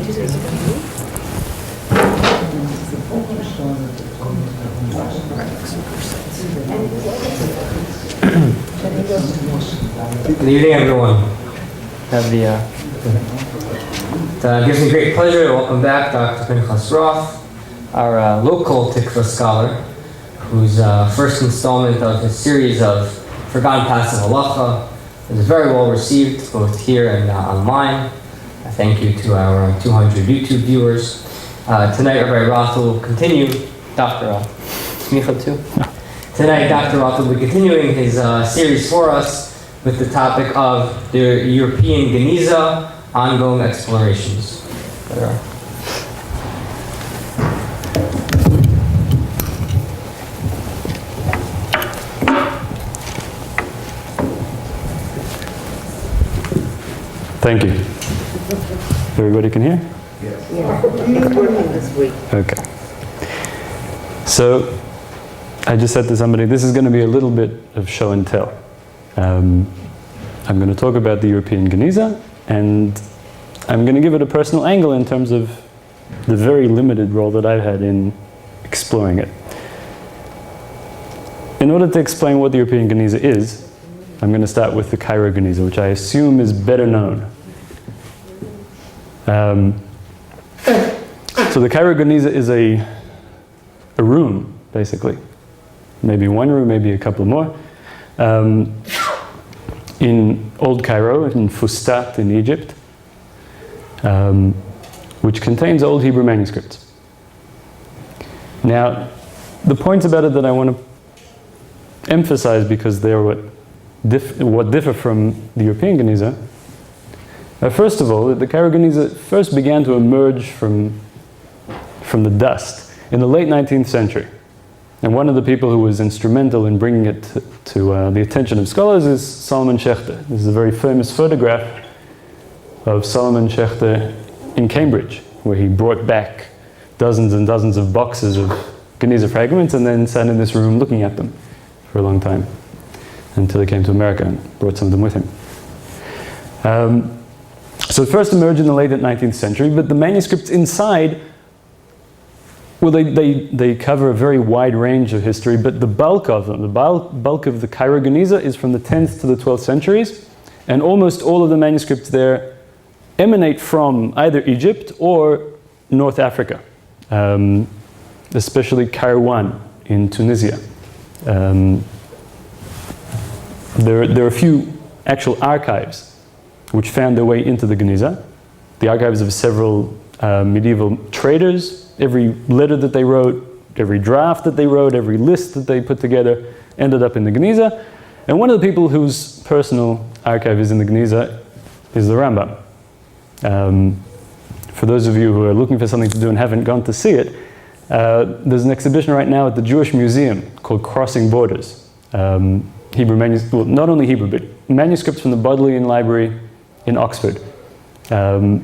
Good evening, everyone. It gives me great pleasure to welcome back Dr. Pinchas Roth, our local textual scholar, whose first installment of his series of Forgotten Paths of Halacha is very well received, both here and online. Thank you to our 200 YouTube viewers. Tonight, Rabbi Roth will continue, Dr. Smicha too? Tonight, Dr. Roth will be continuing his series for us with the topic of the European Genizah, ongoing explorations. Thank you. Everybody can hear? Yes. Yeah. This week. Okay. So, I just said to somebody, this is going to be a little bit of show and tell. I'm going to talk about the European Genizah, and I'm going to give it a personal angle in terms of the very limited role that I've had in exploring it. In order to explain what the European Genizah is, I'm going to start with the Cairo Genizah, which I assume is better known. So the Cairo Genizah is a room, basically. Maybe one room, maybe a couple more. In Old Cairo, in Fustat in Egypt, which contains Old Hebrew manuscripts. Now, the points about it that I want to emphasize, because they're what differ from the European Genizah. First of all, the Cairo Genizah first began to emerge from the dust in the late 19th century. And one of the people who was instrumental in bringing it to the attention of scholars is Solomon Schechter. This is a very famous photograph of Solomon Schechter in Cambridge, where he brought back dozens and dozens of boxes of Genizah fragments and then sat in this room looking at them for a long time, until he came to America and brought some of them with him. So it first emerged in the late 19th century, but the manuscripts inside, well, they cover a very wide range of history, but the bulk of them, the bulk of the Cairo Genizah is from the 10th to the 12th centuries, and almost all of the manuscripts there emanate from either Egypt or North Africa, especially Kairouan in Tunisia. There are a few actual archives which found their way into the Genizah. The archives of several medieval traders. Every letter that they wrote, every draft that they wrote, every list that they put together ended up in the Genizah. And one of the people whose personal archive is in the Genizah is the Rambam. For those of you who are looking for something to do and haven't gone to see it, there's an exhibition right now at the Jewish Museum called Crossing Borders. Hebrew manuscripts, well, not only Hebrew, but manuscripts from the Bodleian Library in Oxford. And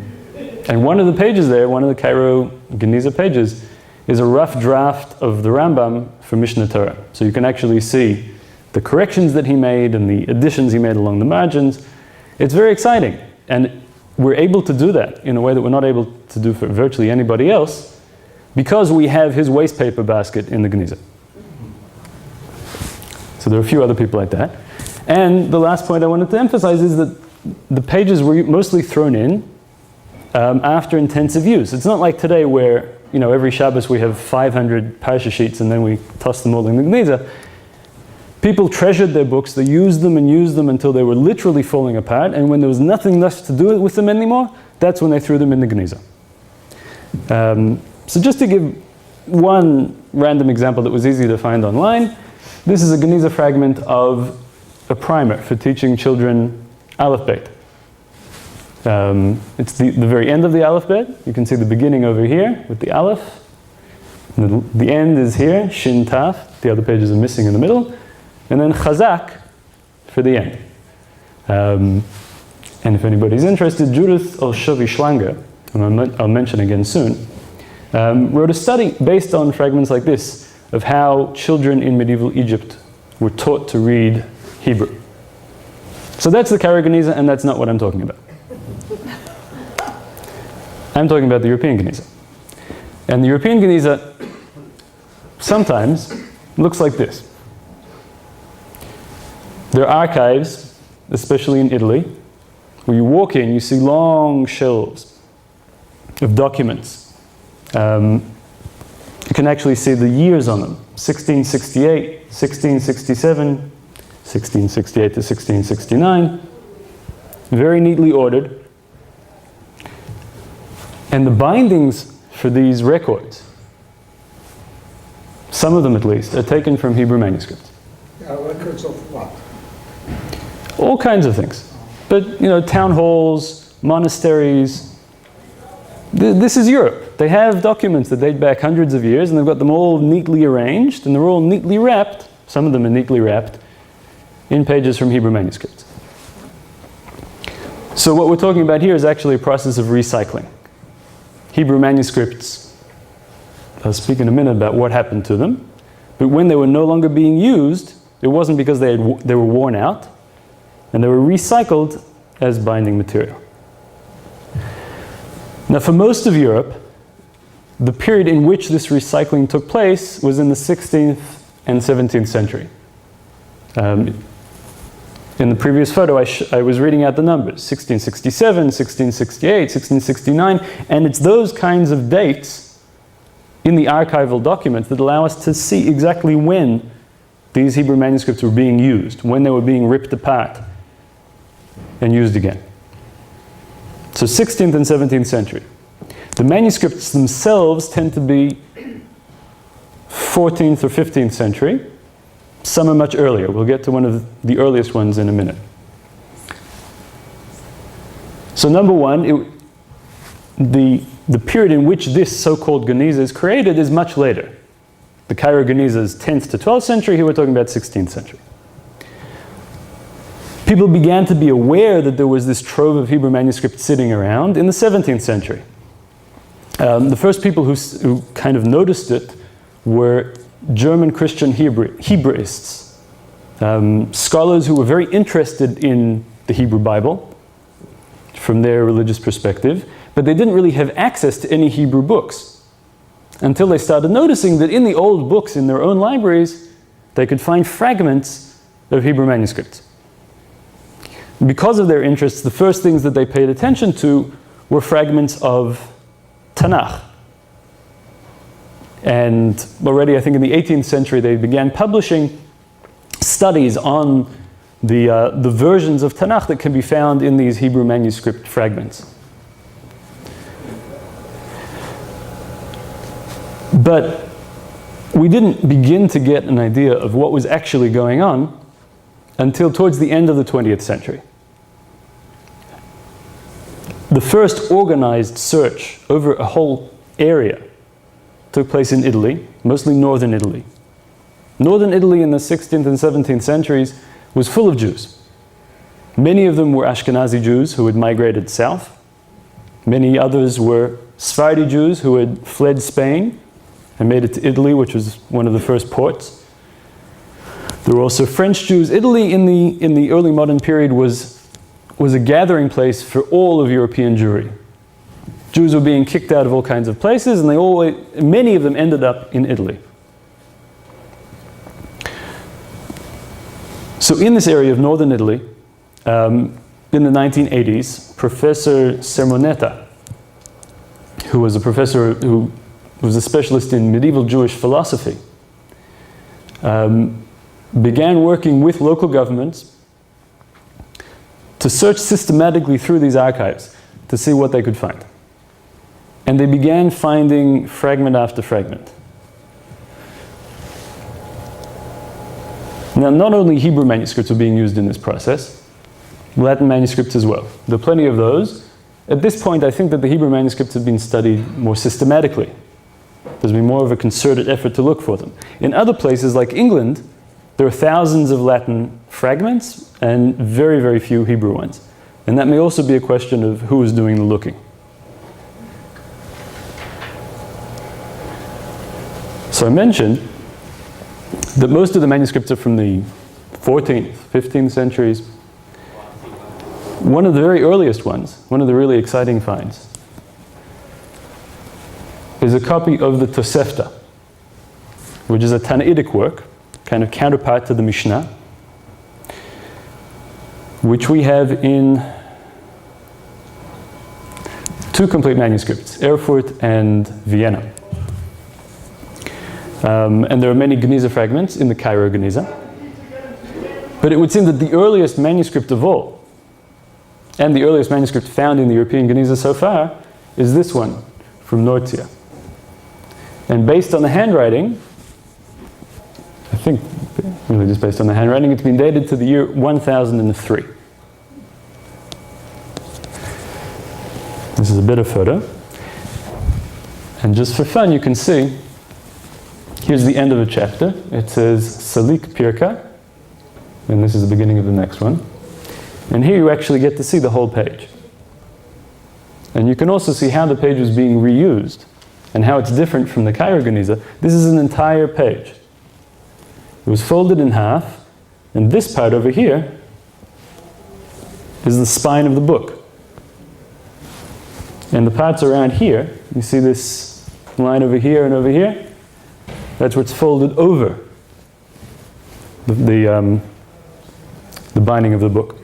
one of the pages there, one of the Cairo Genizah pages, is a rough draft of the Rambam for Mishnah Torah. So you can actually see the corrections that he made and the additions he made along the margins. It's very exciting. And we're able to do that in a way that we're not able to do for virtually anybody else, because we have his waste paper basket in the Genizah. So there are a few other people like that. And the last point I wanted to emphasize is that the pages were mostly thrown in after intensive use. It's not like today where, every Shabbos we have 500 parsha sheets and then we toss them all in the Genizah. People treasured their books, they used them until they were literally falling apart, and when there was nothing left to do with them anymore, that's when they threw them in the Genizah. So just to give one random example that was easy to find online, this is a Genizah fragment of a primer for teaching children Aleph Bet. It's the very end of the Aleph Bet. You can see the beginning over here with the Aleph. The end is here, Shin Taf. The other pages are missing in the middle. And then Chazak for the end. And if anybody's interested, Judith Olshovi-Schlanger, whom I'll mention again soon, wrote a study based on fragments like this of how children in medieval Egypt were taught to read Hebrew. So that's the Cairo Genizah, and that's not what I'm talking about. I'm talking about the European Genizah. And the European Genizah sometimes looks like this. There are archives, especially in Italy, where you walk in, you see long shelves of documents. You can actually see the years on them: 1668, 1667, 1668 to 1669, very neatly ordered. And the bindings for these records, some of them at least, are taken from Hebrew manuscripts. Records of what? All kinds of things. But, town halls, monasteries. This is Europe. They have documents that date back hundreds of years, and they've got them all neatly arranged, and they're all neatly wrapped, some of them are neatly wrapped, in pages from Hebrew manuscripts. So what we're talking about here is actually a process of recycling. Hebrew manuscripts, I'll speak in a minute about what happened to them, but when they were no longer being used, it wasn't because they were worn out, and they were recycled as binding material. Now, for most of Europe, the period in which this recycling took place was in the 16th and 17th century. In the previous photo, I was reading out the numbers: 1667, 1668, 1669, and it's those kinds of dates in the archival documents that allow us to see exactly when these Hebrew manuscripts were being used, when they were being ripped apart and used again. So 16th and 17th century. The manuscripts themselves tend to be 14th or 15th century. Some are much earlier. We'll get to one of the earliest ones in a minute. So number one, the period in which this so-called Genizah is created is much later. The Cairo Genizah is 10th to 12th century. Here we're talking about 16th century. People began to be aware that there was this trove of Hebrew manuscripts sitting around in the 17th century. The first people who kind of noticed it were German Christian Hebraists, scholars who were very interested in the Hebrew Bible from their religious perspective, but they didn't really have access to any Hebrew books until they started noticing that in the old books in their own libraries, they could find fragments of Hebrew manuscripts. Because of their interests, the first things that they paid attention to were fragments of Tanakh. And already, I think in the 18th century, they began publishing studies on the versions of Tanakh that can be found in these Hebrew manuscript fragments. But we didn't begin to get an idea of what was actually going on until towards the end of the 20th century. The first organized search over a whole area took place in Italy, mostly northern Italy. Northern Italy in the 16th and 17th centuries was full of Jews. Many of them were Ashkenazi Jews who had migrated south. Many others were Sephardi Jews who had fled Spain and made it to Italy, which was one of the first ports. There were also French Jews. Italy in the early modern period was a gathering place for all of European Jewry. Jews were being kicked out of all kinds of places, and many of them ended up in Italy. So in this area of northern Italy, in the 1980s, Professor Sermonetta, who was a professor who was a specialist in medieval Jewish philosophy, began working with local governments to search systematically through these archives to see what they could find. And they began finding fragment after fragment. Now, not only Hebrew manuscripts were being used in this process, Latin manuscripts as well. There are plenty of those. At this point, I think that the Hebrew manuscripts have been studied more systematically. There's been more of a concerted effort to look for them. In other places, like England, there are thousands of Latin fragments and very, very few Hebrew ones. And that may also be a question of who is doing the looking. So I mentioned that most of the manuscripts are from the 14th, 15th centuries. One of the very earliest ones, one of the really exciting finds, is a copy of the Tosefta, which is a Tannaitic work, kind of counterpart to the Mishnah, which we have in two complete manuscripts, Erfurt and Vienna. And there are many Geniza fragments in the Cairo Geniza. But it would seem that the earliest manuscript of all, and the earliest manuscript found in the European Geniza so far, is this one from Nortia. And based on the handwriting, I think really just based on the handwriting, it's been dated to the year 1003. This is a better photo. And just for fun, you can see, here's the end of a chapter. It says Salik Pirka, and this is the beginning of the next one. And here you actually get to see the whole page. And you can also see how the page was being reused and how it's different from the Cairo Geniza. This is an entire page. It was folded in half, and this part over here is the spine of the book. And the parts around here, you see this line over here and over here? That's what's folded over the binding of the book.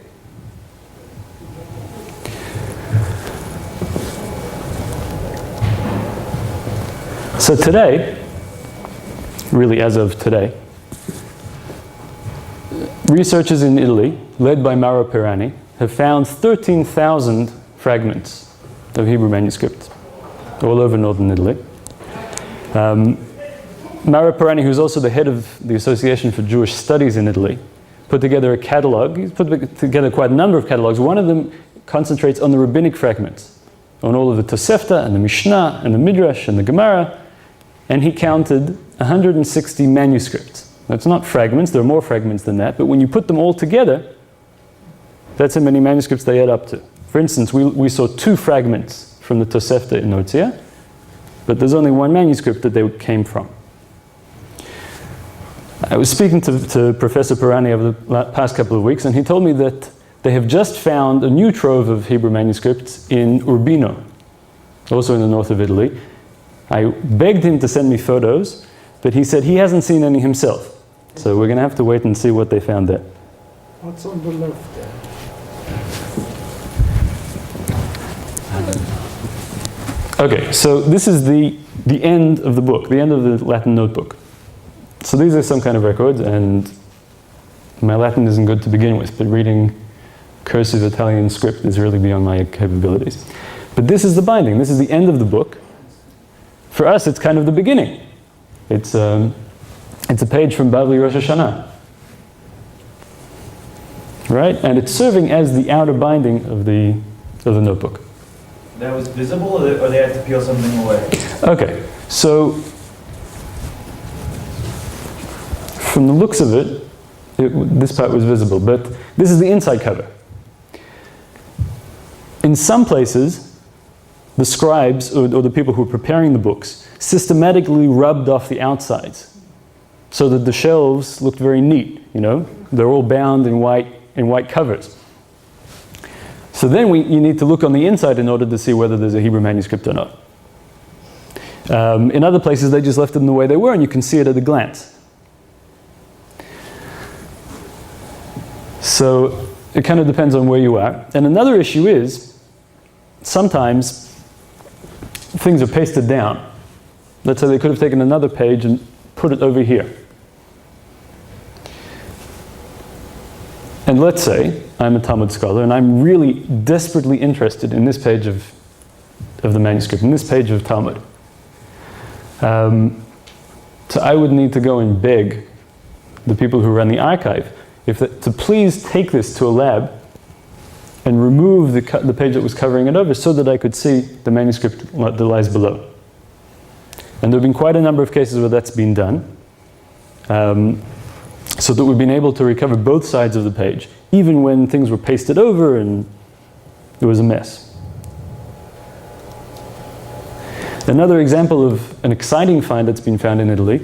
So today, really as of today, researchers in Italy, led by Mauro Pirani, have found 13,000 fragments of Hebrew manuscripts all over northern Italy. Mauro Pirani, who's also the head of the Association for Jewish Studies in Italy, put together a catalog. He's put together quite a number of catalogs. One of them concentrates on the rabbinic fragments, on all of the Tosefta and the Mishnah and the Midrash and the Gemara, and he counted 160 manuscripts. That's not fragments, there are more fragments than that, but when you put them all together, that's how many manuscripts they add up to. For instance, we saw 2 fragments from the Tosefta in Nortia, but there's only one manuscript that they came from. I was speaking to Professor Pirani over the past couple of weeks, and he told me that they have just found a new trove of Hebrew manuscripts in Urbino, also in the north of Italy. I begged him to send me photos, but he said he hasn't seen any himself. So we're going to have to wait and see what they found there. What's on the left there? Okay, so this is the end of the book, the end of the Latin notebook. So these are some kind of records, and my Latin isn't good to begin with, but reading cursive Italian script is really beyond my capabilities. But this is the binding, this is the end of the book. For us, it's kind of the beginning. It's a page from Bavli Rosh Hashanah. Right? And it's serving as the outer binding of the notebook. That was visible, or they had to peel something away? Okay, so from the looks of it, this part was visible, but this is the inside cover. In some places, the scribes, or the people who were preparing the books, systematically rubbed off the outsides so that the shelves looked very neat, you know? They're all bound in white covers. So then you need to look on the inside in order to see whether there's a Hebrew manuscript or not. In other places, they just left them the way they were, and you can see it at a glance. So it kind of depends on where you are. And another issue is, sometimes things are pasted down. Let's say they could have taken another page and put it over here. And let's say I'm a Talmud scholar and I'm really desperately interested in this page of the manuscript, in this page of Talmud. So I would need to go and beg the people who run the archive to please take this to a lab and remove the page that was covering it over so that I could see the manuscript that lies below. And there have been quite a number of cases where that's been done, so that we've been able to recover both sides of the page, even when things were pasted over and it was a mess. Another example of an exciting find that's been found in Italy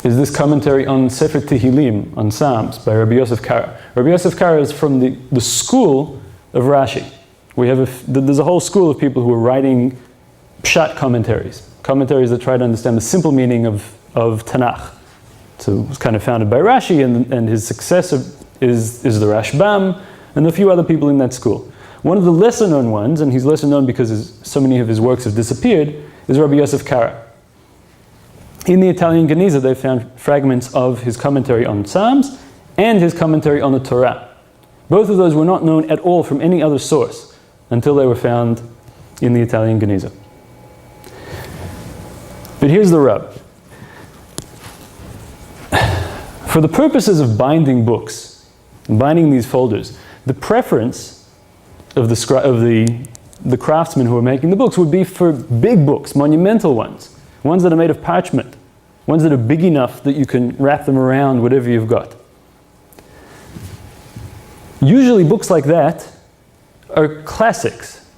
is this commentary on Sefer Tehillim, on Psalms, by Rabbi Yosef Kara. Rabbi Yosef Kara is from the school of Rashi. There's a whole school of people who are writing pshat commentaries that try to understand the simple meaning of Tanakh. So it was kind of founded by Rashi, and his successor is the Rashbam, and a few other people in that school. One of the lesser known ones, and he's lesser known because so many of his works have disappeared, is Rabbi Yosef Kara. In the Italian Genizah, they found fragments of his commentary on Psalms and his commentary on the Torah. Both of those were not known at all from any other source until they were found in the Italian Genizah. But here's the rub. For the purposes of binding books, binding these folders, the preference of the craftsmen who are making the books would be for big books, monumental ones that are made of parchment, ones that are big enough that you can wrap them around whatever you've got. Usually books like that are classics.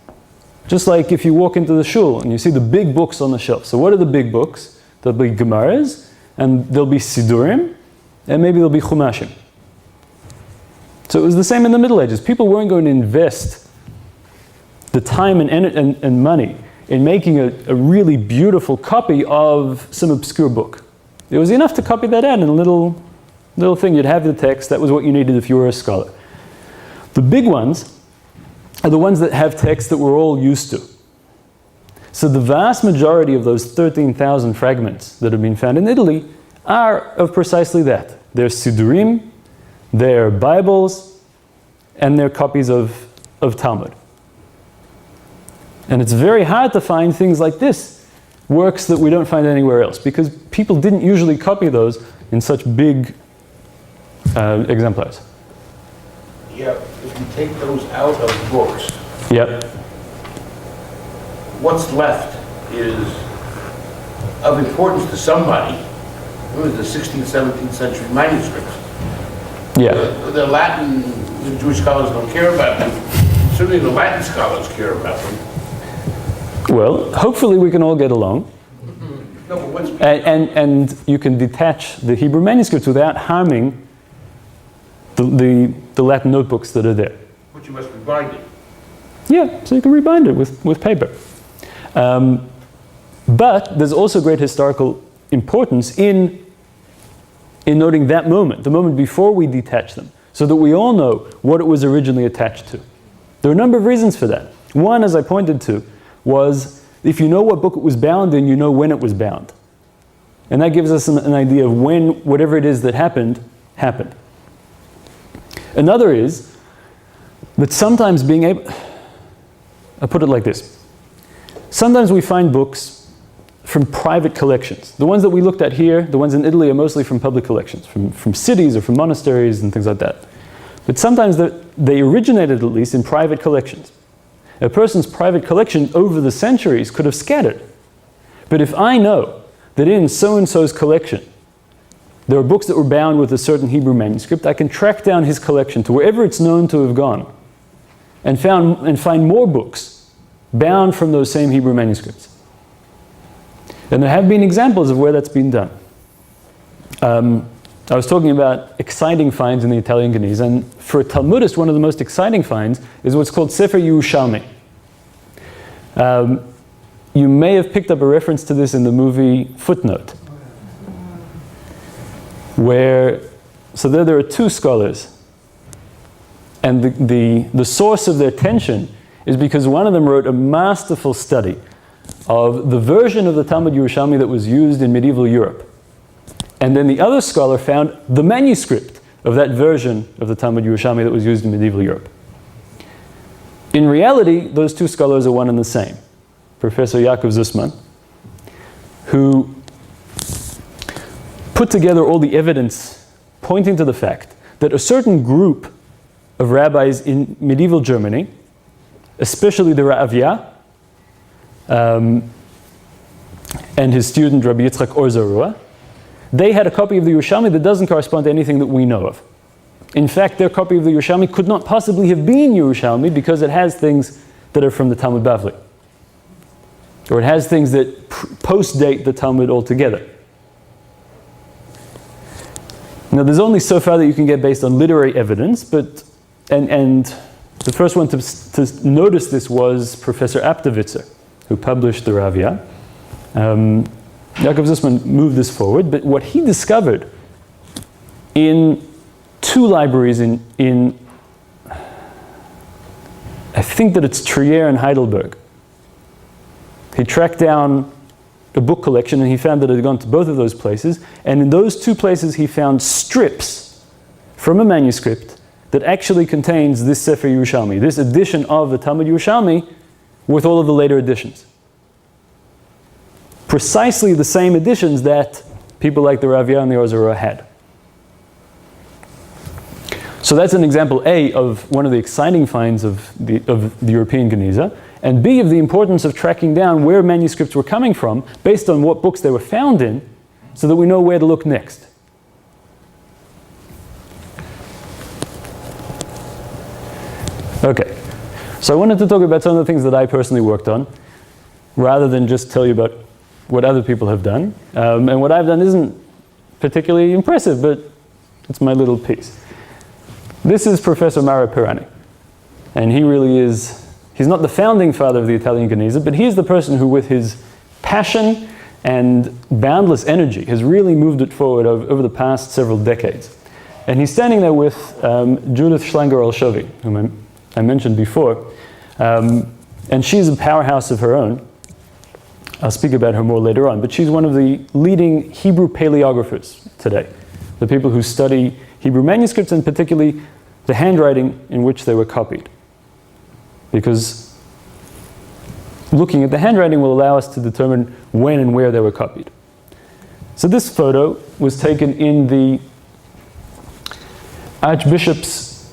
Just like if you walk into the shul and you see the big books on the shelf. So what are the big books? There'll be Gemaras, and there'll be Sidurim, and maybe there'll be Chumashim. So it was the same in the Middle Ages. People weren't going to invest the time and money in making a really beautiful copy of some obscure book. It was enough to copy that out in a little thing. You'd have the text. That was what you needed if you were a scholar. The big ones are the ones that have text that we're all used to. So the vast majority of those 13,000 fragments that have been found in Italy are of precisely that. They're Sidurim, they're Bibles, and they're copies of Talmud. And it's very hard to find things like this, works that we don't find anywhere else, because people didn't usually copy those in such big exemplars. Yeah, if you take those out of books, Yep. what's left is of importance to somebody. It was the 16th, 17th century manuscripts. Yeah. The Latin, the Jewish scholars don't care about them. Certainly the Latin scholars care about them. Well, hopefully we can all get along. No, but what's And you can detach the Hebrew manuscripts without harming the Latin notebooks that are there. But you must rebind it. Yeah, so you can rebind it with paper. But there's also great historical importance in noting that moment, the moment before we detach them, so that we all know what it was originally attached to. There are a number of reasons for that. One, as I pointed to, was if you know what book it was bound in, you know when it was bound. And that gives us an idea of when whatever it is that happened. Another is that sometimes being able, I'll put it like this. Sometimes we find books from private collections. The ones that we looked at here, the ones in Italy, are mostly from public collections, from cities or from monasteries and things like that. But sometimes they originated, at least, in private collections. A person's private collection over the centuries could have scattered. But if I know that in so-and-so's collection, there are books that were bound with a certain Hebrew manuscript, I can track down his collection to wherever it's known to have gone and find more books bound from those same Hebrew manuscripts. And there have been examples of where that's been done. I was talking about exciting finds in the Italian Genizah, and for a Talmudist, one of the most exciting finds is what's called Sefer Ha-Yamim. You may have picked up a reference to this in the movie Footnote, so there are two scholars, and the source of their tension is because one of them wrote a masterful study of the version of the Talmud Yerushalmi that was used in medieval Europe. And then the other scholar found the manuscript of that version of the Talmud Yerushalmi that was used in medieval Europe. In reality, those two scholars are one and the same. Professor Yaakov Zussman, who put together all the evidence pointing to the fact that a certain group of rabbis in medieval Germany, especially the Ra'avya, and his student Rabbi Yitzchak Or Zarua, they had a copy of the Yerushalmi that doesn't correspond to anything that we know of. In fact, their copy of the Yerushalmi could not possibly have been Yerushalmi because it has things that are from the Talmud Bavli. Or it has things that post-date the Talmud altogether. Now, there's only so far that you can get based on literary evidence, and The first one to notice this was Professor Aptevitzer, who published the Ravia. Yaakov Zussman moved this forward, but what he discovered in two libraries in I think that it's Trier and Heidelberg. He tracked down a book collection and he found that it had gone to both of those places, and in those two places he found strips from a manuscript that actually contains this Sefer Yerushalmi, this edition of the Talmud Yerushalmi with all of the later editions. Precisely the same editions that people like the Ravia and the Ozora had. So that's an example A of one of the exciting finds of the European Genizah, and B of the importance of tracking down where manuscripts were coming from based on what books they were found in, so that we know where to look next. Okay, so I wanted to talk about some of the things that I personally worked on, rather than just tell you about what other people have done. And what I've done isn't particularly impressive, but it's my little piece. This is Professor Mario Pirani, and he really is, he's not the founding father of the Italian Genizah, but he's the person who, with his passion and boundless energy, has really moved it forward over the past several decades. And he's standing there with Judith Schlanger-Olshovi, whom I mentioned before, and she's a powerhouse of her own. I'll speak about her more later on, but she's one of the leading Hebrew paleographers today, the people who study Hebrew manuscripts, and particularly the handwriting in which they were copied. Because looking at the handwriting will allow us to determine when and where they were copied. So this photo was taken in the Archbishop's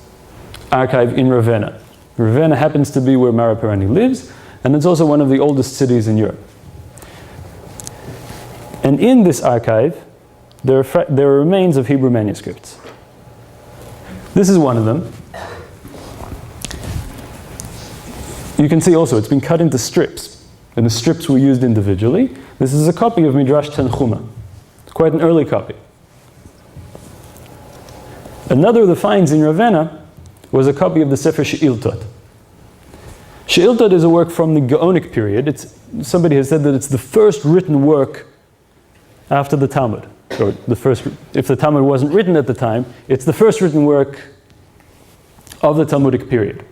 archive in Ravenna. Ravenna happens to be where Mario Pirani lives, and it's also one of the oldest cities in Europe. And in this archive, there are remains of Hebrew manuscripts. This is one of them. You can see also it's been cut into strips, and the strips were used individually. This is a copy of Midrash Tanchuma. It's quite an early copy. Another of the finds in Ravenna was a copy of the Sefer She'iltot. She'iltot is a work from the Gaonic period. Somebody has said that it's the first written work after the Talmud. Or the first, if the Talmud wasn't written at the time, it's the first written work of the Talmudic period.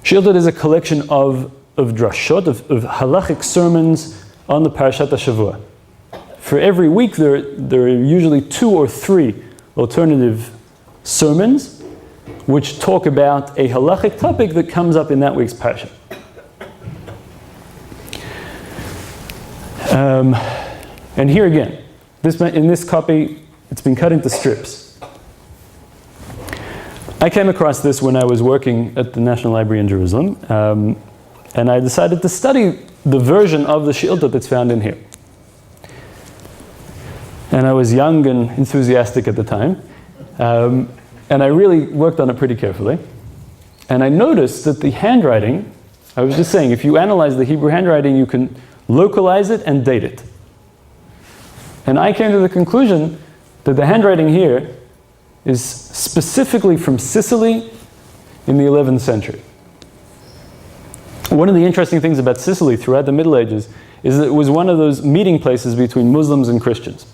She'iltot is a collection of drashot, of halachic sermons on the Parashat HaShavua. For every week there are usually 2 or 3 alternative sermons which talk about a halachic topic that comes up in that week's parasha. And here again, in this copy, it's been cut into strips. I came across this when I was working at the National Library in Jerusalem, and I decided to study the version of the She'iltot that's found in here. And I was young and enthusiastic at the time, and I really worked on it pretty carefully. And I noticed that the handwriting, I was just saying, if you analyze the Hebrew handwriting, you can localize it and date it. And I came to the conclusion that the handwriting here is specifically from Sicily in the 11th century. One of the interesting things about Sicily throughout the Middle Ages is that it was one of those meeting places between Muslims and Christians.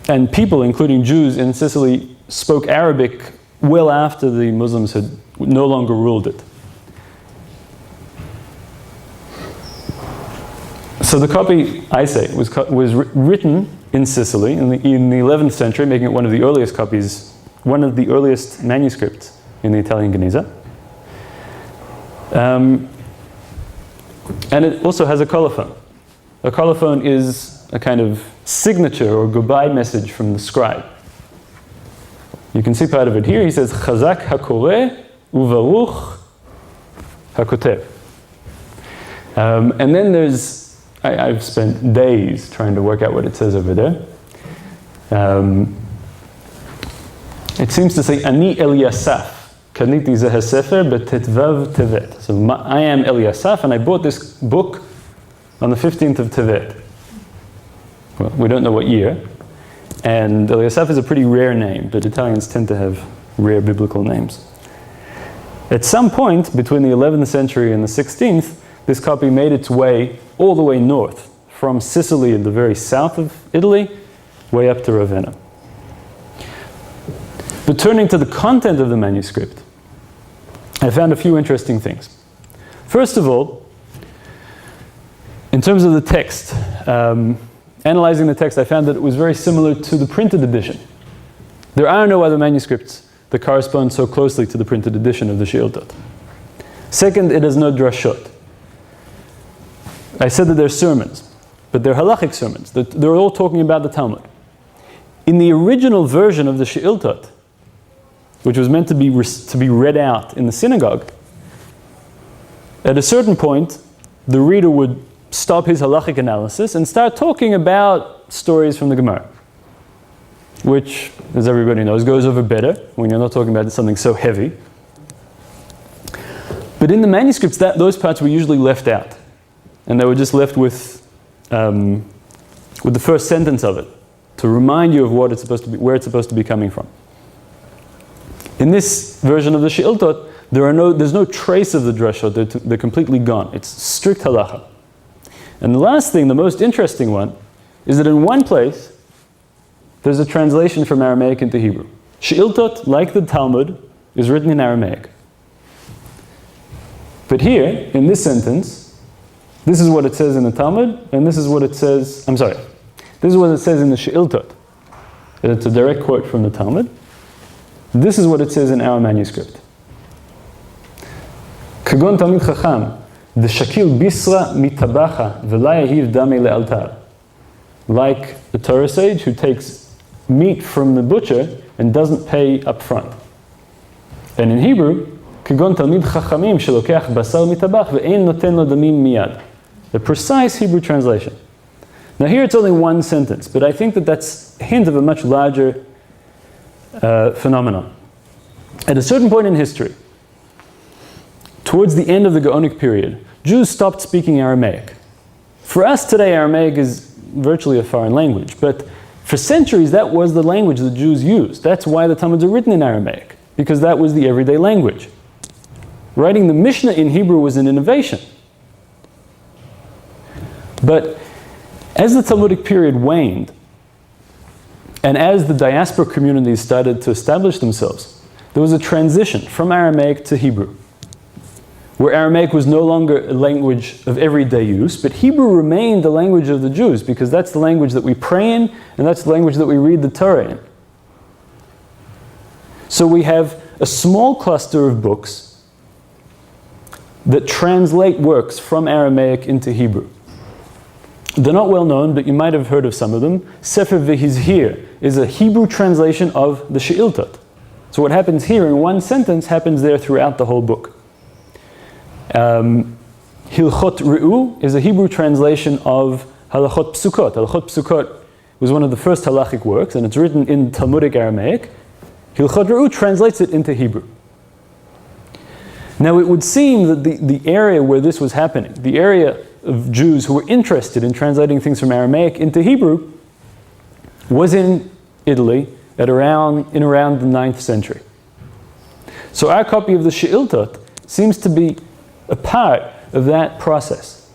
And people, including Jews in Sicily, spoke Arabic well after the Muslims had no longer ruled it. So the copy, I say, was written in Sicily in the 11th century, making it one of the earliest copies, one of the earliest manuscripts in the Italian Genizah. And it also has a colophon. A colophon is a kind of signature or goodbye message from the scribe. You can see part of it here. He says, Chazak hakoreh uvaruch hakotev. And then there's, I've spent days trying to work out what it says over there. It seems to say, Ani Eliasaph, kaniti zeh sefer betetvav tevet. So I am Eliasaph, and I bought this book on the 15th of Tevet. Well, we don't know what year. And Eliasaph is a pretty rare name, but Italians tend to have rare biblical names. At some point between the 11th century and the 16th, this copy made its way all the way north, from Sicily in the very south of Italy, way up to Ravenna. But turning to the content of the manuscript, I found a few interesting things. First of all, in terms of the text, analyzing the text, I found that it was very similar to the printed edition. There are no other manuscripts that correspond so closely to the printed edition of the She'iltot. Second, it has no drashot. I said that they're sermons, but they're halachic sermons. They're all talking about the Talmud. In the original version of the She'iltot, which was meant to be read out in the synagogue, at a certain point, the reader would stop his halachic analysis and start talking about stories from the Gemara, which, as everybody knows, goes over better when you're not talking about something so heavy. But in the manuscripts, those parts were usually left out, and they were just left with the first sentence of it to remind you of what it's supposed to be, where it's supposed to be coming from. In this version of the She'iltot, there's no trace of the drashot. They're completely gone. It's strict halacha. And the last thing, the most interesting one, is that in one place, there's a translation from Aramaic into Hebrew. She'iltot, like the Talmud, is written in Aramaic. But here, in this sentence, this is what it says in the Talmud, and this is what it says, this is what it says in the She'iltot. And it's a direct quote from the Talmud. This is what it says in our manuscript. Kagon Talmid Chacham, the Shakil Bisra mitabacha v'la yahiv dame le'altar. Like the Torah sage who takes meat from the butcher and doesn't pay up front. And in Hebrew, Kagon Talmid Chachamim shelokeach basar mitabach ve'ein noten lo damim miyad. The precise Hebrew translation. Now here it's only one sentence, but I think that that's a hint of a much larger phenomenon. At a certain point in history, towards the end of the Gaonic period, Jews stopped speaking Aramaic. For us today, Aramaic is virtually a foreign language, but for centuries that was the language that Jews used. That's why the Talmuds are written in Aramaic, because that was the everyday language. Writing the Mishnah in Hebrew was an innovation. But as the Talmudic period waned, and as the diaspora communities started to establish themselves, there was a transition from Aramaic to Hebrew, where Aramaic was no longer a language of everyday use, but Hebrew remained the language of the Jews, because that's the language that we pray in, and that's the language that we read the Torah in. So we have a small cluster of books that translate works from Aramaic into Hebrew. They're not well known, but you might have heard of some of them. Sefer Ha-Yamim is a Hebrew translation of the She'iltot. So what happens here in one sentence happens there throughout the whole book. Hilchot Re'u is a Hebrew translation of Halachot Psukot. Halachot Psukot was one of the first halachic works, and it's written in Talmudic Aramaic. Hilchot Re'u translates it into Hebrew. Now it would seem that the area where this was happening, the area of Jews who were interested in translating things from Aramaic into Hebrew, was in Italy in around the 9th century. So our copy of the She'iltot seems to be a part of that process.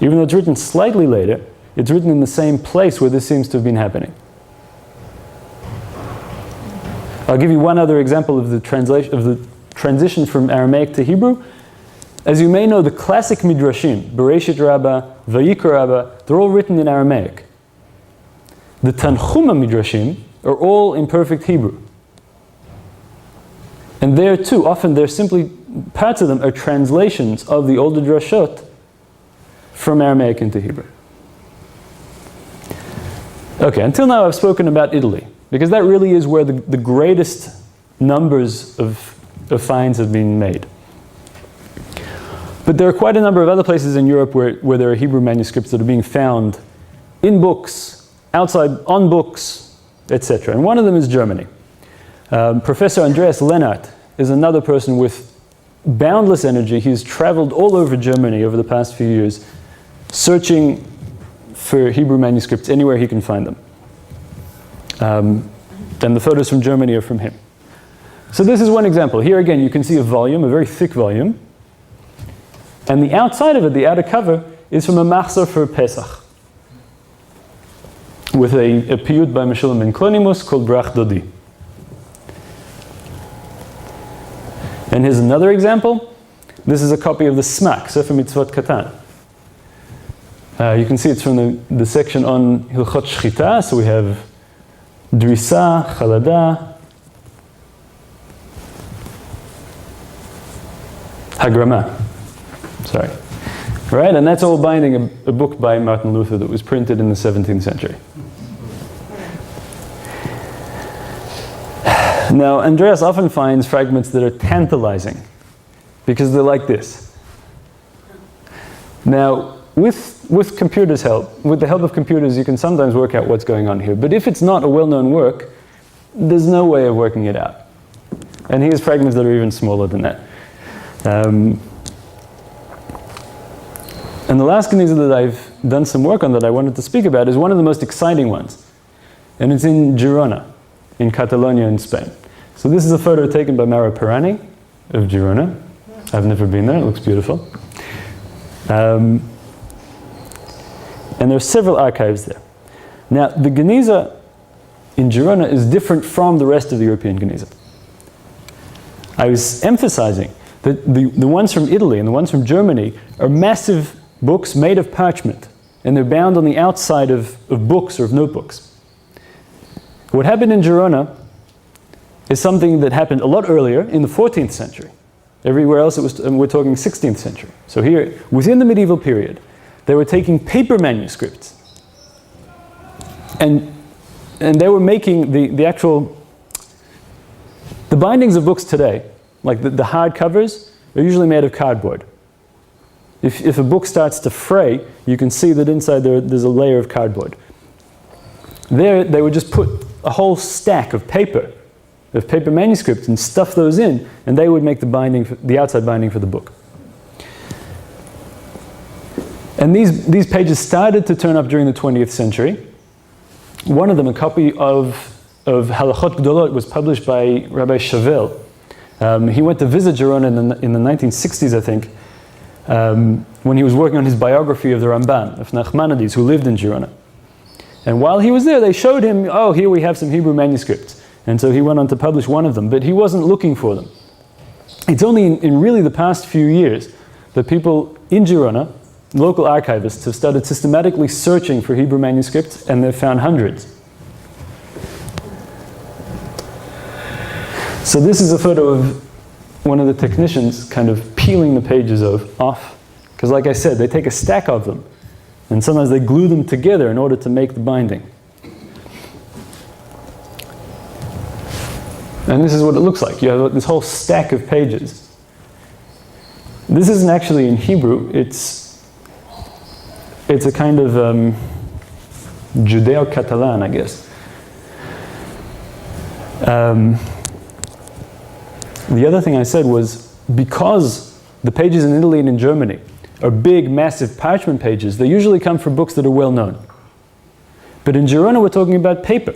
Even though it's written slightly later, it's written in the same place where this seems to have been happening. I'll give you one other example of the transition from Aramaic to Hebrew. As you may know, the classic Midrashim, Bereshit Rabbah, Vayikra Rabbah, they're all written in Aramaic. The Tanchuma Midrashim are all in perfect Hebrew. And there too, often they're simply, parts of them are translations of the older drashot from Aramaic into Hebrew. Okay, until now I've spoken about Italy, because that really is where the greatest numbers of finds have been made. But there are quite a number of other places in Europe where there are Hebrew manuscripts that are being found in books, outside, on books, etc. And one of them is Germany. Professor Andreas Lennart is another person with boundless energy. He's traveled all over Germany over the past few years, searching for Hebrew manuscripts anywhere he can find them. And the photos from Germany are from him. So this is one example. Here again, you can see a volume, a very thick volume. And the outside of it, the outer cover, is from a machzor for Pesach, with a piyut by Meshulam ben Klonimus called Brach Dodi. And here's another example. This is a copy of the Smak, Sefer Mitzvot Katan. You can see it's from the section on Hilchot Shchita. So we have Drisa, Chalada, Hagrama. Sorry. Right? And that's all binding a book by Martin Luther that was printed in the 17th century. Now, Andreas often finds fragments that are tantalizing because they're like this. Now, with computers' help, with the help of computers, you can sometimes work out what's going on here. But if it's not a well-known work, there's no way of working it out. And here's fragments that are even smaller than that. And the last Geniza that I've done some work on that I wanted to speak about is one of the most exciting ones. And it's in Girona, in Catalonia in Spain. So this is a photo taken by Mara Pirani of Girona. I've never been there, it looks beautiful. And there are several archives there. Now, the Geniza in Girona is different from the rest of the European Genizah. I was emphasizing that the ones from Italy and the ones from Germany are massive books made of parchment, and they're bound on the outside of books or of notebooks. What happened in Girona is something that happened a lot earlier in the 14th century. Everywhere else it was, we're talking 16th century. So here, within the medieval period, they were taking paper manuscripts and they were making the bindings of books today, like the hard covers, are usually made of cardboard. If a book starts to fray, you can see that inside there's a layer of cardboard. There, they would just put a whole stack of paper manuscripts and stuff those in, and they would make the outside binding for the book. And these pages started to turn up during the 20th century. One of them, a copy of Halachot Gdolot, was published by Rabbi Chavel. He went to visit Girona in the 1960s, I think, when he was working on his biography of the Ramban, of Nachmanides, who lived in Girona. And while he was there, they showed him, oh, here we have some Hebrew manuscripts. And so he went on to publish one of them, but he wasn't looking for them. It's only in really the past few years that people in Girona, local archivists, have started systematically searching for Hebrew manuscripts, and they've found hundreds. So this is a photo of one of the technicians kind of peeling the pages off. Because like I said, they take a stack of them, and sometimes they glue them together in order to make the binding. And this is what it looks like. You have this whole stack of pages. This isn't actually in Hebrew. It's a kind of Judeo-Catalan, I guess. The other thing I said was, because the pages in Italy and in Germany are big, massive parchment pages, they usually come from books that are well known. But in Girona, we're talking about paper.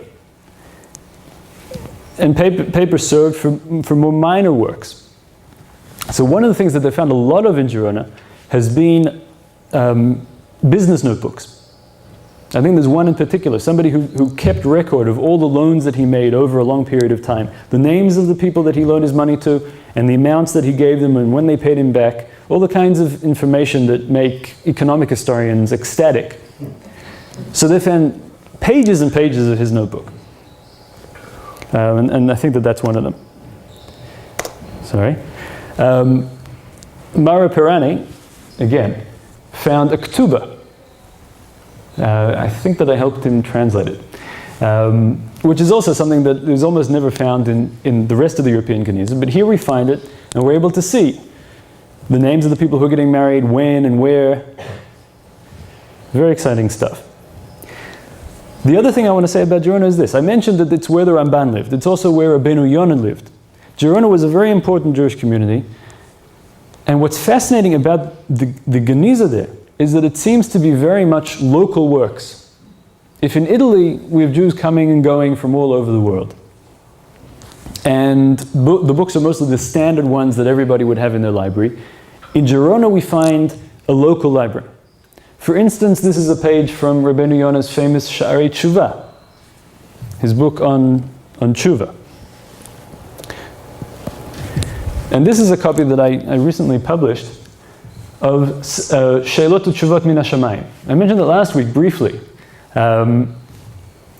And paper served for more minor works. So one of the things that they found a lot of in Girona has been business notebooks. I think there's one in particular, somebody who kept record of all the loans that he made over a long period of time, the names of the people that he loaned his money to, and the amounts that he gave them and when they paid him back, all the kinds of information that make economic historians ecstatic. So they found pages and pages of his notebook. And I think that's one of them. Sorry. Mara Pirani, again, found a ketubah. I think that I helped him translate it, which is also something that is almost never found in the rest of the European Genizah. But here we find it, and we're able to see the names of the people who are getting married, when and where. Very exciting stuff. The other thing I want to say about Girona is this. I mentioned that it's where the Ramban lived. It's also where Rabbeinu Yonah lived. Girona was a very important Jewish community. And what's fascinating about the Genizah there is that it seems to be very much local works. If in Italy we have Jews coming and going from all over the world, And the books are mostly the standard ones that everybody would have in their library. In Girona, we find a local library. For instance, this is a page from Rabbeinu Yonah's famous Sha'arei Tshuva, his book on Tshuva. And this is a copy that I recently published of Sheilot Utshuvot Min HaShamayim. I mentioned it last week briefly. Sheilot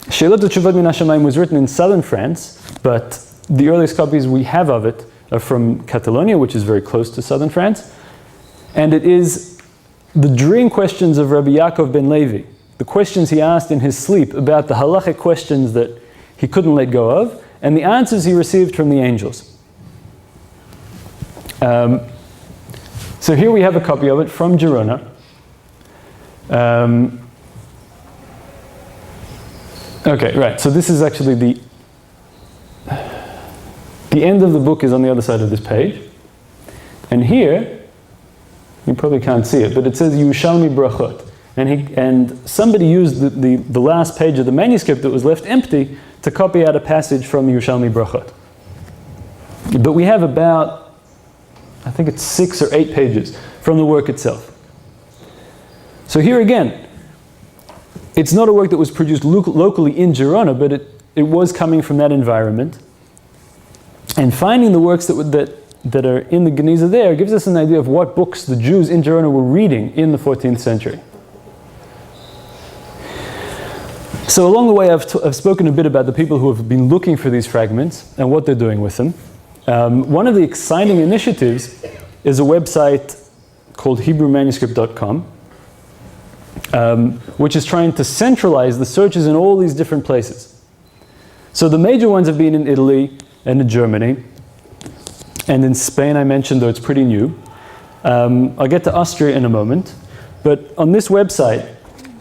Utshuvot Min HaShamayim was written in southern France, but the earliest copies we have of it are from Catalonia, which is very close to southern France. And it is the dream questions of Rabbi Yaakov ben Levi, the questions he asked in his sleep about the halachic questions that he couldn't let go of, and the answers he received from the angels. So here we have a copy of it from Girona. Okay, right, so this is actually the end of the book is on the other side of this page. And here, you probably can't see it, but it says Yerushalmi Brachot. And somebody used the last page of the manuscript that was left empty to copy out a passage from Yerushalmi Brachot. But we have about, I think it's 6 or 8 pages from the work itself. So here again, it's not a work that was produced locally in Girona, but it was coming from that environment. And finding the works that are in the Geniza there gives us an idea of what books the Jews in Girona were reading in the 14th century. So along the way, I've spoken a bit about the people who have been looking for these fragments and what they're doing with them. One of the exciting initiatives is a website called HebrewManuscript.com, which is trying to centralize the searches in all these different places. So the major ones have been in Italy and in Germany, and in Spain I mentioned, though it's pretty new. I'll get to Austria in a moment, but on this website,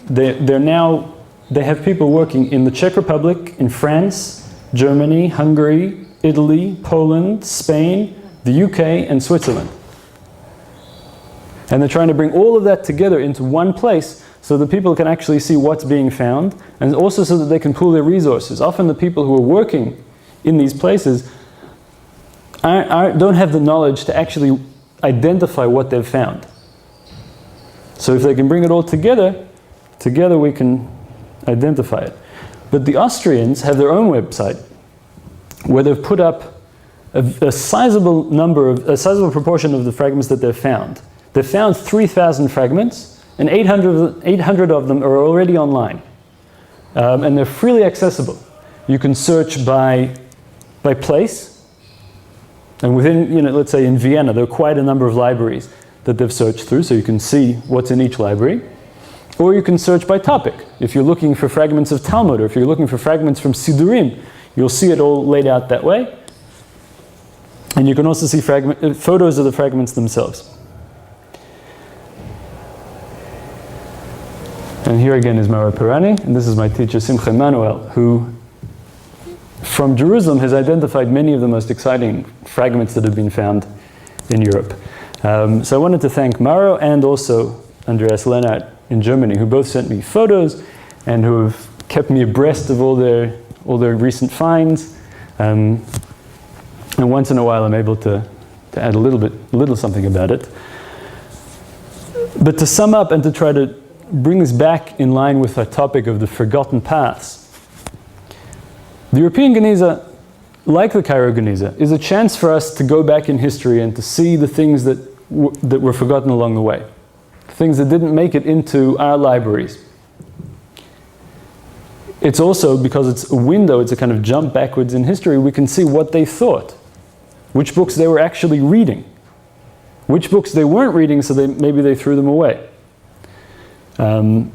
they have people working in the Czech Republic, in France, Germany, Hungary, Italy, Poland, Spain, the UK, and Switzerland. And they're trying to bring all of that together into one place so that people can actually see what's being found, and also so that they can pool their resources. Often the people who are working in these places don't have the knowledge to actually identify what they've found. So if they can bring it all together we can identify it. But the Austrians have their own website where they've put up a sizable proportion of the fragments that they've found. They've found 3,000 fragments, and 800 of them are already online. And they're freely accessible. You can search by place, and within, let's say in Vienna, there are quite a number of libraries that they've searched through, so you can see what's in each library. Or you can search by topic. If you're looking for fragments of Talmud, or if you're looking for fragments from Sidurim, you'll see it all laid out that way. And you can also see photos of the fragments themselves. And here again is Mara Pirani, and this is my teacher Simcha Emanuel, who from Jerusalem has identified many of the most exciting fragments that have been found in Europe. So I wanted to thank Maro and also Andreas Lennart in Germany, who both sent me photos and who have kept me abreast of all their recent finds. And once in a while I'm able to add a little something about it. But to sum up and to try to bring this back in line with our topic of the forgotten paths, the European Geniza, like the Cairo Geniza, is a chance for us to go back in history and to see the things that were forgotten along the way. Things that didn't make it into our libraries. It's also, because it's a window, it's a kind of jump backwards in history, we can see what they thought, which books they were actually reading, which books they weren't reading, so maybe they threw them away. I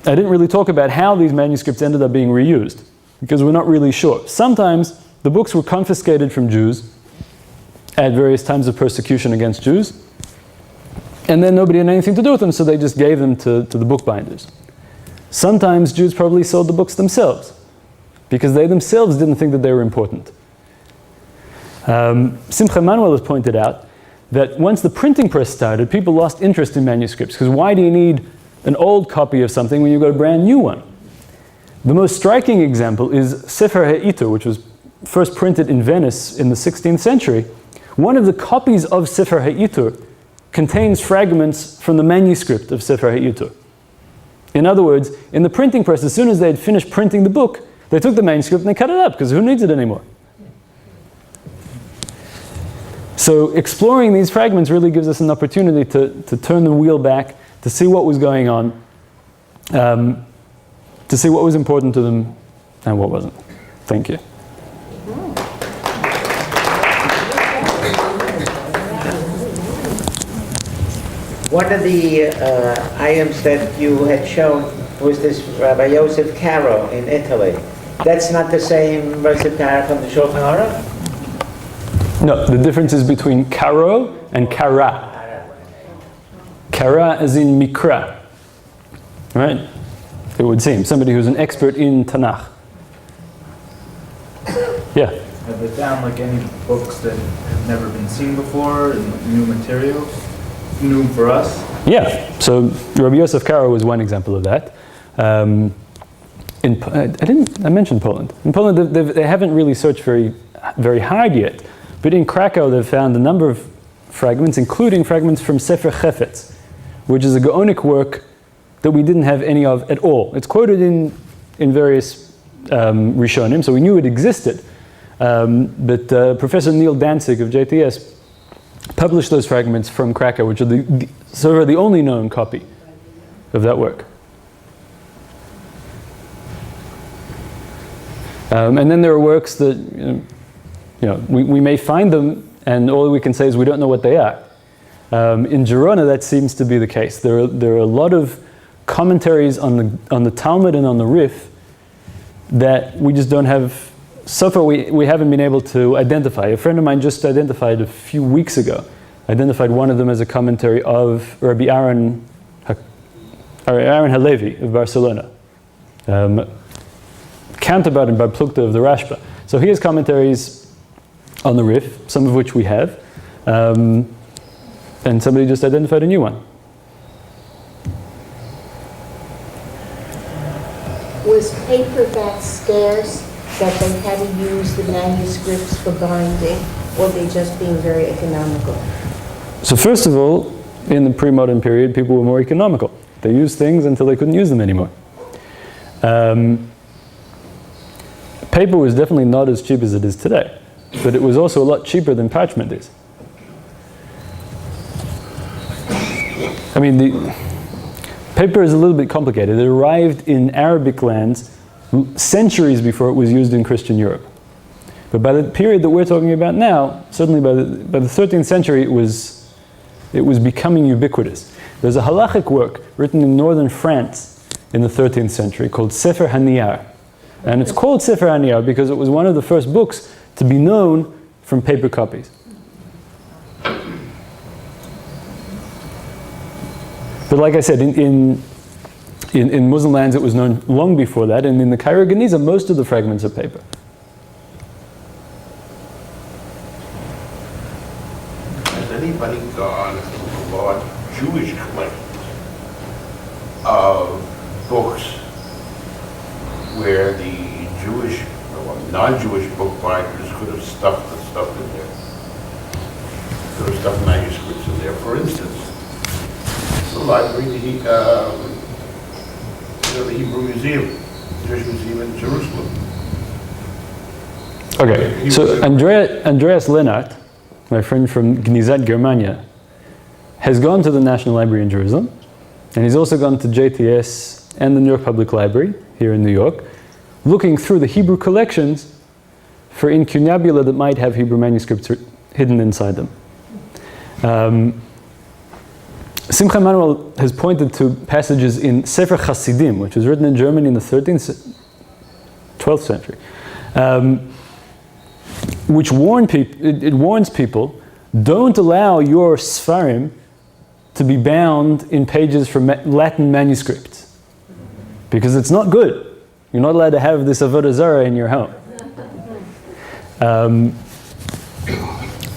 didn't really talk about how these manuscripts ended up being reused, because we're not really sure. Sometimes the books were confiscated from Jews at various times of persecution against Jews, and then nobody had anything to do with them, so they just gave them to the bookbinders. Sometimes Jews probably sold the books themselves, because they themselves didn't think that they were important. Simcha Emanuel has pointed out that once the printing press started, people lost interest in manuscripts, because why do you need an old copy of something when you've got a brand new one? The most striking example is Sefer Ha-Yamim, which was first printed in Venice in the 16th century, one of the copies of Sefer Ha-Yitur contains fragments from the manuscript of Sefer Ha-Yitur. In other words, in the printing press, as soon as they had finished printing the book, they took the manuscript and they cut it up, because who needs it anymore? So exploring these fragments really gives us an opportunity to turn the wheel back, to see what was going on, to see what was important to them and what wasn't. Thank you. One of the items that you had shown was this Rabbi Yosef Caro in Italy. That's not the same Yosef Caro from the Shulchan Aruch? No, the difference is between Caro and Kara. Kara as in Mikra, right? It would seem. Somebody who's an expert in Tanakh. Yeah? Have they found like any books that have never been seen before, and new material, new for us? Yeah, so Rabbi Yosef Caro was one example of that. I mentioned Poland. In Poland, they haven't really searched very hard yet, but in Krakow they've found a number of fragments, including fragments from Sefer Chefetz, which is a Gaonic work that we didn't have any of at all. It's quoted in various Rishonim, so we knew it existed. But Professor Neil Danzig of JTS published those fragments from Krakow, which are the only known copy of that work. And then there are works that, we may find them, and all we can say is we don't know what they are. In Girona, that seems to be the case. There are a lot of commentaries on the Talmud and on the Rif that we just don't have. So far, we haven't been able to identify. A friend of mine just identified a few weeks ago, identified one of them as a commentary of Rabbi Aaron Halevi of Barcelona, counterpart by Plukta of the Rashba. So he has commentaries on the Rif, some of which we have, and somebody just identified a new one. Was paper that scarce that they had to use the manuscripts for binding, or they just being very economical? So first of all, in the pre-modern period, people were more economical. They used things until they couldn't use them anymore. Paper was definitely not as cheap as it is today, but it was also a lot cheaper than parchment is. I mean, the paper is a little bit complicated. It arrived in Arabic lands centuries before it was used in Christian Europe. But by the period that we're talking about now, certainly by the 13th century, it was becoming ubiquitous. There's a halachic work written in northern France in the 13th century called Sefer Ha-Yamim. And it's called Sefer Ha-Yamim because it was one of the first books to be known from paper copies. But like I said, in Muslim lands it was known long before that, and in the Cairo Genizah most of the fragments are paper. Has anybody gone through a large Jewish collection of books where the Jewish or non-Jewish book binders could have stuffed the stuff in there? Could have stuffed manuscripts in there. For instance, the library, the Hebrew Museum, the Jewish Museum in Jerusalem. Okay, so Andreas Lennart, my friend from Genizah, Germania, has gone to the National Library in Jerusalem, and he's also gone to JTS and the New York Public Library here in New York, looking through the Hebrew collections for incunabula that might have Hebrew manuscripts hidden inside them. Simcha Emanuel has pointed to passages in Sefer Hasidim, which was written in Germany in the 12th century, which warns people, don't allow your Sfarim to be bound in pages from Latin manuscripts, because it's not good. You're not allowed to have this Avodah Zarah in your home.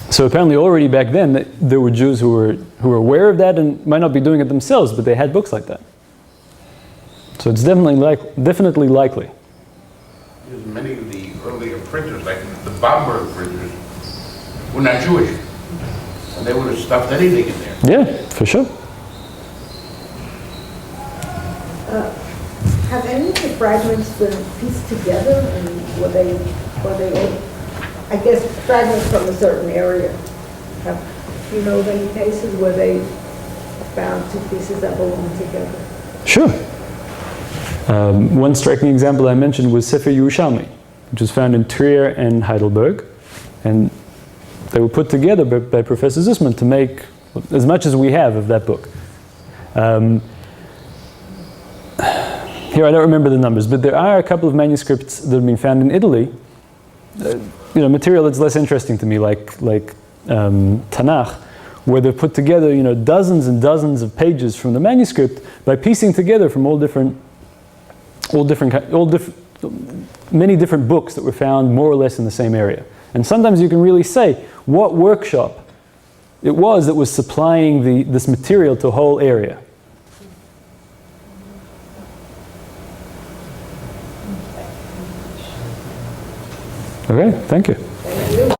So apparently already back then there were Jews who were aware of that and might not be doing it themselves, but they had books like that. So it's definitely likely. Many of the earlier printers, like the Bamberg printers, were not Jewish. And they would have stuffed anything in there. Yeah, for sure. Have any of the fragments been pieced together, and were they, I guess, fragments from a certain area? Have you know of any cases where they found two pieces that belong together? Sure. One striking example I mentioned was Sefer Ha-Yamim, which was found in Trier and Heidelberg, and they were put together by Professor Zussman to make as much as we have of that book. Here, I don't remember the numbers, but there are a couple of manuscripts that have been found in Italy. Material that's less interesting to me, like Tanakh, where they've put together, dozens and dozens of pages from the manuscript by piecing together from many different books that were found more or less in the same area. And sometimes you can really say what workshop it was that was supplying this material to a whole area. Okay, thank you.